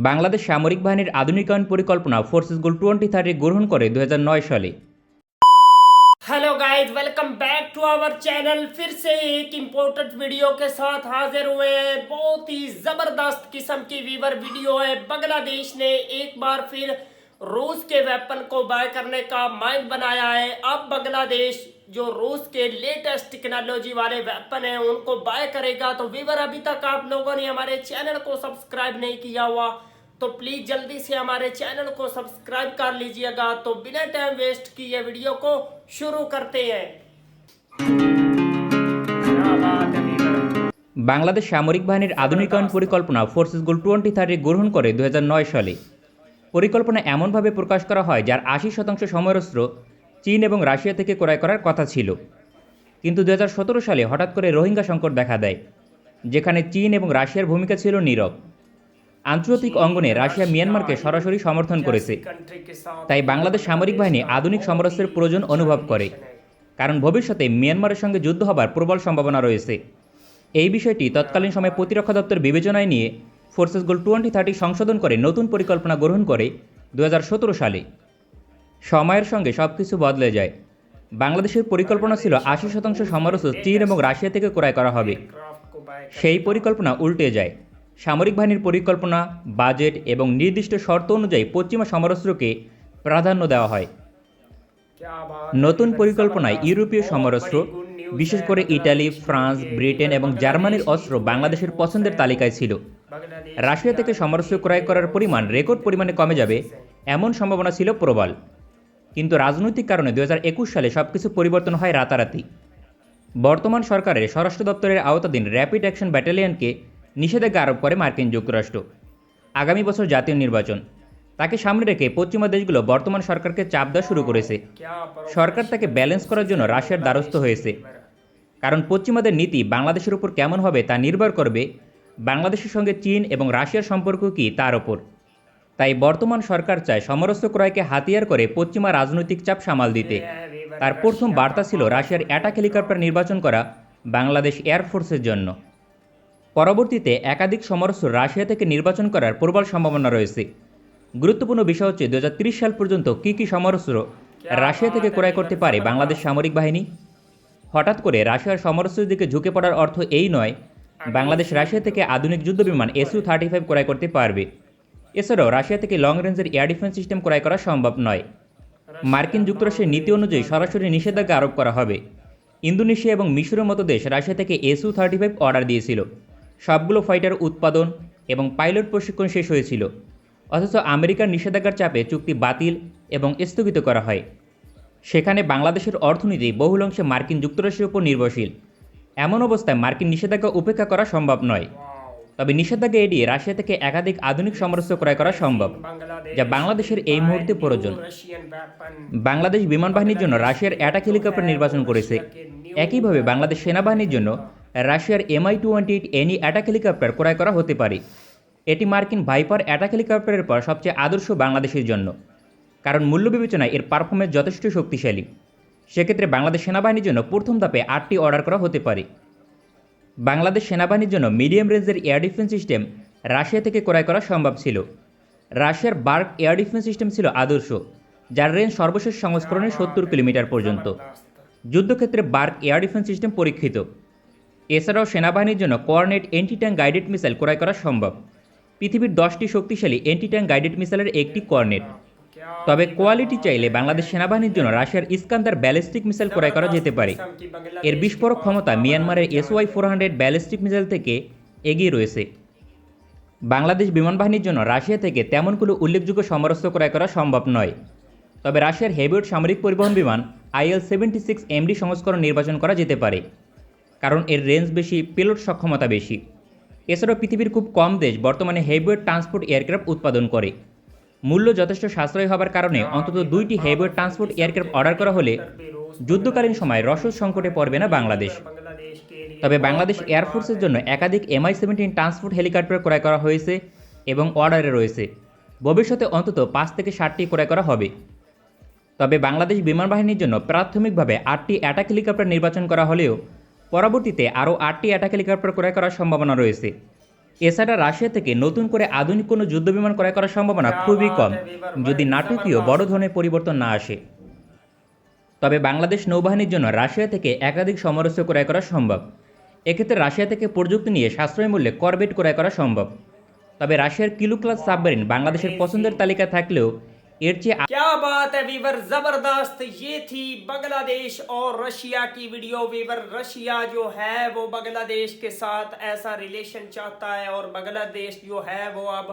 বাংলাদেশ সামরিক বাহিনীর আধুনিকায়ন পরিকল্পনা ফোর্সেস গোল 2030 গ্রহণ করে 2009 সালে। Hello guys, welcome back to our channel. फिर से एक इम्पोर्टेंट वीडियो के साथ हाजिर हुए हैं। बहुत ही ज़बरदस्त किस्म की वीवर वीडियो है। बांग्लादेश ने एक बार फिर रूस के वेपन को बाय करने का माइंड बनाया है। अब बांग्लादेश जो रूस के लेटेस्ट टेक्नोलॉजी वाले वेपन हैं उनको बाय करेगा। तो वीवर, अभी तक आप लोगों ने हमारे चैनल को सब्सक्राइब नहीं किया हुआ तो प्लीज़ जल्दी से हमारे चैनल को सब्सक्राइब कर लीजिएगा। तो बिना टाइम वेस्ट किए वीडियो को शुरू करते हैं। বাংলাদেশ সামরিক বাহিনীর আধুনিকায়ন পরিকল্পনা ফোর্সেস গোল 2030 গ্রহণ করে 2009 সালে। পরিকল্পনা এমনভাবে প্রকাশ করা হয় যার 80% সমরাস্ত্র চীন এবং রাশিয়া থেকে ক্রয় করার কথা ছিল। কিন্তু 2017 সালে হঠাৎ করে রোহিঙ্গা সংকট দেখা দেয়, যেখানে চীন এবং রাশিয়ার ভূমিকা ছিল নীরব। আন্তর্জাতিক অঙ্গনে রাশিয়া মিয়ানমারকে সরাসরি সমর্থন করেছে। তাই বাংলাদেশ সামরিক বাহিনী আধুনিক সমরাস্ত্রের প্রয়োজন অনুভব করে, কারণ ভবিষ্যতে মিয়ানমারের সঙ্গে যুদ্ধ হবার প্রবল সম্ভাবনা রয়েছে। এই বিষয়টি তৎকালীন সময়ে প্রতিরক্ষা দপ্তর বিবেচনায় নিয়ে ফোর্সেস গোল 2030 সংশোধন করে নতুন পরিকল্পনা গ্রহণ করে 2017 সালে। সময়ের সঙ্গে সব কিছু বদলে যায়। বাংলাদেশের পরিকল্পনা ছিল 80% সমরাস্ত্র চীন এবং রাশিয়া থেকে ক্রয় করা হবে। সেই পরিকল্পনা উল্টে যায়। সামরিক বাহিনীর পরিকল্পনা, বাজেট এবং নির্দিষ্ট শর্ত অনুযায়ী পশ্চিমা সমরাস্ত্রকে প্রাধান্য দেওয়া হয়। নতুন পরিকল্পনায় ইউরোপীয় সমরাস্ত্র, বিশেষ করে ইটালি, ফ্রান্স, ব্রিটেন এবং জার্মানির অস্ত্র বাংলাদেশের পছন্দের তালিকায় ছিল। রাশিয়া থেকে সমরাস্ত্র ক্রয় করার পরিমাণ রেকর্ড পরিমাণে কমে যাবে এমন সম্ভাবনা ছিল প্রবল। কিন্তু রাজনৈতিক কারণে 2021 সালে সবকিছু পরিবর্তন হয় রাতারাতি। বর্তমান সরকারের স্বরাষ্ট্র দপ্তরের আওতাধীন র্যাপিড অ্যাকশন ব্যাটালিয়নকে নিষেধাজ্ঞা আরোপ করে মার্কিন যুক্তরাষ্ট্র। আগামী বছর জাতীয় নির্বাচন, তাকে সামনে রেখে পশ্চিমা দেশগুলো বর্তমান সরকারকে চাপ দেওয়া শুরু করেছে। সরকার তাকে ব্যালেন্স করার জন্য রাশিয়ার দ্বারস্থ হয়েছে, কারণ পশ্চিমাদের নীতি বাংলাদেশের উপর কেমন হবে তা নির্ভর করবে বাংলাদেশের সঙ্গে চীন এবং রাশিয়ার সম্পর্ক কী তার ওপর। তাই বর্তমান সরকার চায় সমরাস্ত্র ক্রয়কে হাতিয়ার করে পশ্চিমা রাজনৈতিক চাপ সামাল দিতে। তার প্রথম বার্তা ছিল রাশিয়ার অ্যাটাক হেলিকপ্টার নির্বাচন করা বাংলাদেশ এয়ারফোর্সের জন্য। পরবর্তীতে একাধিক সমরাস্ত্র রাশিয়া থেকে নির্বাচন করার প্রবল সম্ভাবনা রয়েছে। গুরুত্বপূর্ণ বিষয় হচ্ছে 2030 সাল পর্যন্ত কী কী সমরাস্ত্র রাশিয়া থেকে ক্রয় করতে পারে বাংলাদেশ সামরিক বাহিনী। হঠাৎ করে রাশিয়ার সমরাস্ত্রের দিকে ঝুঁকে পড়ার অর্থ এই নয় বাংলাদেশ রাশিয়া থেকে আধুনিক যুদ্ধবিমান Su-35 ক্রয় করতে পারবে। এছাড়াও রাশিয়া থেকে লং রেঞ্জের এয়ার ডিফেন্স সিস্টেম ক্রয় করা সম্ভব নয়। মার্কিন যুক্তরাষ্ট্রের নীতি অনুযায়ী সরাসরি নিষেধাজ্ঞা আরোপ করা হবে। ইন্দোনেশিয়া এবং মিশরের মতো দেশ রাশিয়া থেকে Su-35 অর্ডার দিয়েছিল। সবগুলো ফাইটার উৎপাদন এবং পাইলট প্রশিক্ষণ শেষ হয়েছিল, অথচ আমেরিকার নিষেধাজ্ঞার চাপে চুক্তি বাতিল এবং স্থগিত করা হয়। সেখানে বাংলাদেশের অর্থনীতি বহুল অংশে মার্কিন যুক্তরাষ্ট্রের উপর নির্ভরশীল। এমন অবস্থায় মার্কিন নিষেধাজ্ঞা উপেক্ষা করা সম্ভব নয়। তবে নিষেধাজ্ঞা এড়িয়ে রাশিয়া থেকে একাধিক আধুনিক সমরাস্ত্র ক্রয় করা সম্ভব, যা বাংলাদেশের এই মুহূর্তে প্রয়োজন। বাংলাদেশ বিমান বাহিনীর জন্য রাশিয়ার অ্যাটাক হেলিকপ্টার নির্বাচন করেছে। একইভাবে বাংলাদেশ সেনাবাহিনীর জন্য রাশিয়ার Mi-28 এনি অ্যাটাক হেলিকপ্টার ক্রয় করা হতে পারে। এটি মার্কিন ভাইপার অ্যাটাক হেলিকপ্টারের পর সবচেয়ে আদর্শ বাংলাদেশের জন্য, কারণ মূল্য বিবেচনায় এর পারফরমেন্স যথেষ্ট শক্তিশালী। সেক্ষেত্রে বাংলাদেশ সেনাবাহিনীর জন্য প্রথম ধাপে 8টি অর্ডার করা হতে পারে। বাংলাদেশ সেনাবাহিনীর জন্য মিডিয়াম রেঞ্জের এয়ার ডিফেন্স সিস্টেম রাশিয়া থেকে ক্রয় করা সম্ভব ছিল। রাশিয়ার বার্ক এয়ার ডিফেন্স সিস্টেম ছিল আদর্শ, যার রেঞ্জ সর্বশেষ সংস্করণে 70 কিলোমিটার পর্যন্ত। যুদ্ধক্ষেত্রে বার্ক এয়ার ডিফেন্স সিস্টেম পরীক্ষিত। এছাড়াও সেনাবাহিনীর জন্য coordinate anti tank guided missile ক্রয় করা সম্ভব। পৃথিবীর 10টি শক্তিশালী এন্টি ট্যাঙ্ক গাইডেড মিসাইলের একটি কোঅর্ডিনেট। তবে কোয়ালিটি চাইলে বাংলাদেশ সেনাবাহিনীর জন্য রাশিয়ার ইস্কান্দার ব্যালিস্টিক মিসাইল ক্রয় করা যেতে পারে। এর বিস্ফোরক ক্ষমতা মিয়ানমারের SY-400 ব্যালিস্টিক মিসাইল থেকে এগিয়ে রয়েছে। বাংলাদেশ বিমান বাহিনীর জন্য রাশিয়া থেকে তেমন কোনো উল্লেখযোগ্য সমরাস্ত্র ক্রয় করা সম্ভব নয়। তবে রাশিয়ার হেভিওয়েট সামরিক পরিবহন বিমান IL-76MD সংস্করণ নির্বাচন করা যেতে পারে, কারণ এর রেঞ্জ বেশি, পেলোড সক্ষমতা বেশি। এছাড়াও পৃথিবীর খুব কম দেশ বর্তমানে হেভিওয়েট ট্রান্সপোর্ট এয়ারক্রাফট উৎপাদন করে। মূল্য যথেষ্ট সাশ্রয়ী হবার কারণে অন্তত 2টি হেভিওয়েট ট্রান্সপোর্ট এয়ারক্রাফট অর্ডার করা হলে যুদ্ধকালীন সময় রসদ সংকটে পড়বে না বাংলাদেশ। তবে বাংলাদেশ এয়ারফোর্সের জন্য একাধিক Mi-17 ট্রান্সপোর্ট হেলিকপ্টার ক্রয় করা হয়েছে এবং অর্ডারে রয়েছে। ভবিষ্যতে অন্তত 5 থেকে 7টি ক্রয় করা হবে। তবে বাংলাদেশ বিমান বাহিনীর জন্য প্রাথমিকভাবে 8টি অ্যাটাক হেলিকপ্টার নির্বাচন করা হলেও পরবর্তীতে আরও 8টি অ্যাটাক হেলিকপ্টার ক্রয় করার সম্ভাবনা রয়েছে। এছাড়া রাশিয়া থেকে নতুন করে আধুনিক কোনো যুদ্ধবিমান ক্রয় করার সম্ভাবনা क्या খুবই बात কম है वीवर, যদি बड़े নাটকীয় जबरदस्त। বড় ধরনের পরিবর্তন না আসে। তবে বাংলাদেশ নৌবাহিনীর জন্য রাশিয়া থেকে একাধিক সমরাস্ত্র ক্রয় করা সম্ভব। এক্ষেত্রে রাশিয়া থেকে প্রযুক্তি নিয়ে সাশ্রয়ী মূল্যে করবেট ক্রয় করা সম্ভব। তবে রাশিয়ার কিলু ক্লাস সাবমেরিন বাংলাদেশের পছন্দের তালিকা থাকলেও এর চেয়ে क्या बात है वीवर, जबरदस्त। ये थी बांग्लादेश और रशिया की वीडियो वीवर। रशिया जो है वो बांग्लादेश के साथ ऐसा रिलेशन चाहता है और बांग्लादेश जो है वो अब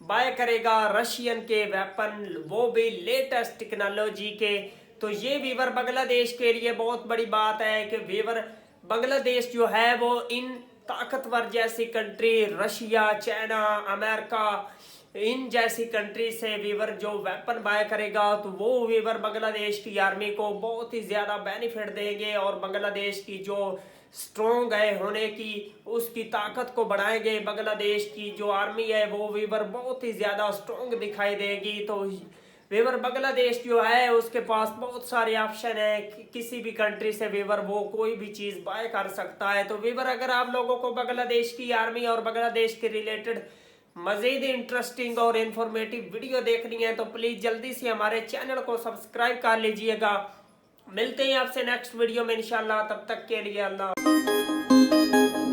बाय करेगा रशियन के वेपन, वो भी लेटेस्ट टेक्नोलॉजी के। तो ये वीवर बांग्लादेश के लिए बहुत बड़ी बात है कि वीवर बांग्लादेश जो है वो इन ताकतवर जैसी कंट्री रशिया, चाइना, अमेरिका, इन जैसी कंट्री से वीवर जो वेपन बाय करेगा तो वो वीवर बांग्लादेश की आर्मी को बहुत ही ज्यादा बेनिफिट देंगे और बांग्लादेश की जो स्ट्रोंग है होने की उसकी ताकत को बढ़ाएंगे। बांग्लादेश की जो आर्मी है वो वीवर बहुत ही ज्यादा स्ट्रोंग दिखाई देगी। तो वीवर बांग्लादेश जो है उसके पास बहुत सारे ऑप्शन है, किसी भी कंट्री से वीवर वो कोई भी चीज बाय कर सकता है। तो वीवर अगर आप लोगों को बांग्लादेश की आर्मी और बांग्लादेश के रिलेटेड मजीद इंटरेस्टिंग और इंफॉर्मेटिव वीडियो देखनी है तो प्लीज जल्दी से हमारे चैनल को सब्सक्राइब कर लीजिएगा। मिलते हैं आपसे नेक्स्ट वीडियो में इंशाल्लाह, तब तक के लिए अल्लाह।